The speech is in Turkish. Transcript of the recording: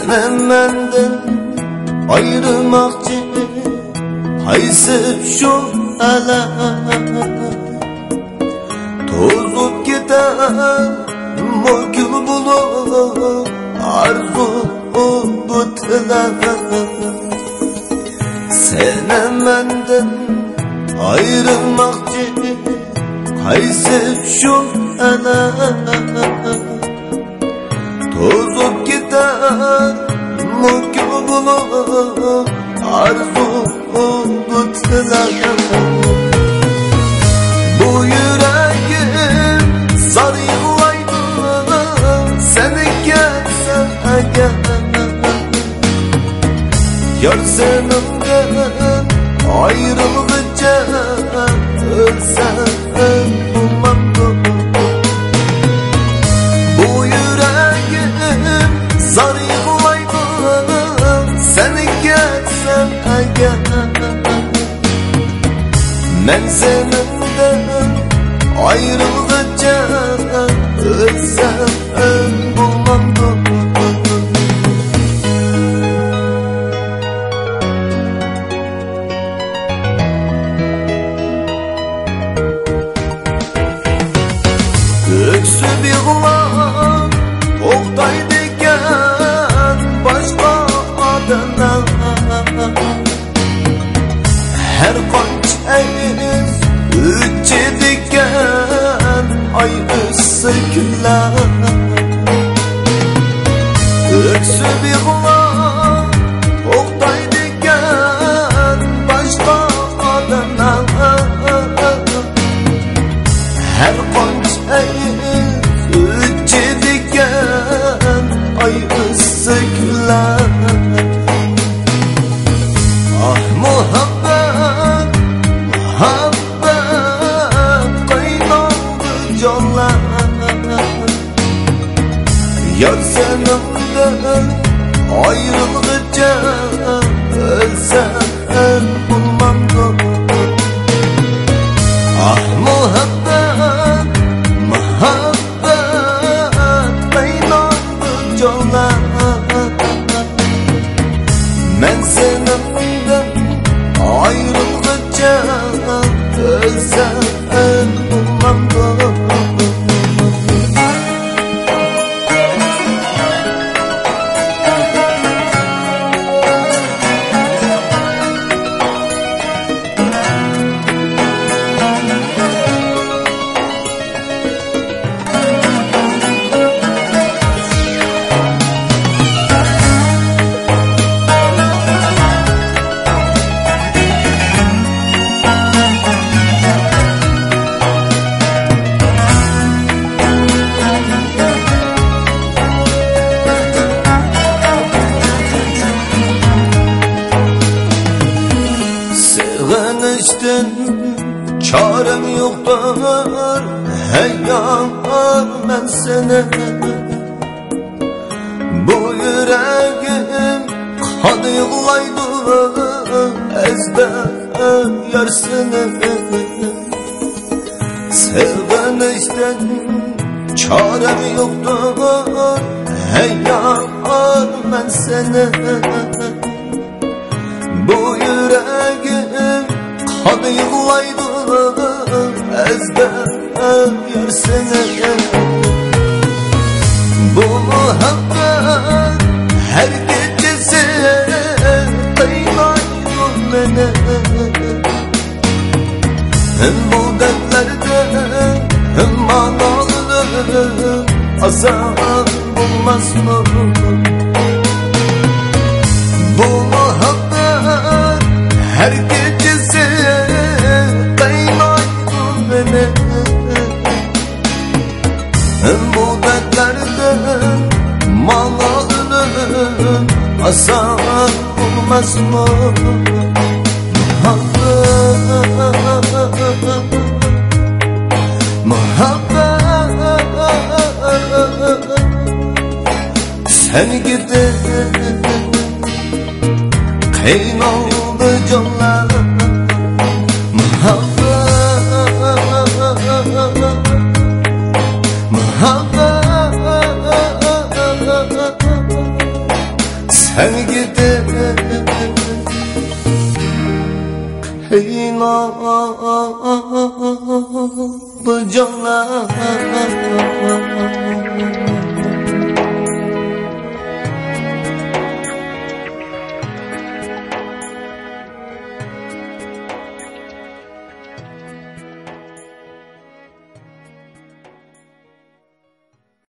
Seni menden ayırmakçı haysip şu ele tozup gider mümkün bulur arzu bitiler. Seni menden ayırmakçı haysip şu ele tozup gider mümkün bulur arzu bitiler. Bu yüreğim zar yıllaydı seni gelsen eğer, yar seninle ayrılınca ölsem bulmam. Bu yüreğim zar yıllaydı seni gelsen eğer, ben seninden ayrılınca ölsem bulmam. Öksü bir kulağım oktaydıken başka adına her kaç el üç diken ay üstü güller. Öksü bir kulağım oktaydıken başka adına her kaç üç diken ay üstü güller. Ah muhabbet, muhabbet kaynadı canlar, yar seninle ayrılınca ölsem bulmam. Ah muhabbet, muhabbet kaynadı canlar, ben seninden ayrılınca ölsem bulmam. Çarem yoktur hey yar ben seni. Bu yüreğim kan yıllaydı ezber yar seni. Sevganışten çarem yoktur hey yar ben seni. Bu yüreğim kan yıllaydı ezber yar seni. Bu muhabbet her gecesi kıynaydı beni. Bu dertlerde manalı azap bulmaz mı? Bu muhabbet her gecesi kıynaydı beni. Bu dertlerden manalı azap bulmaz mı? Muhabbet sen gidin kıynalı canlar. Heynalı canlar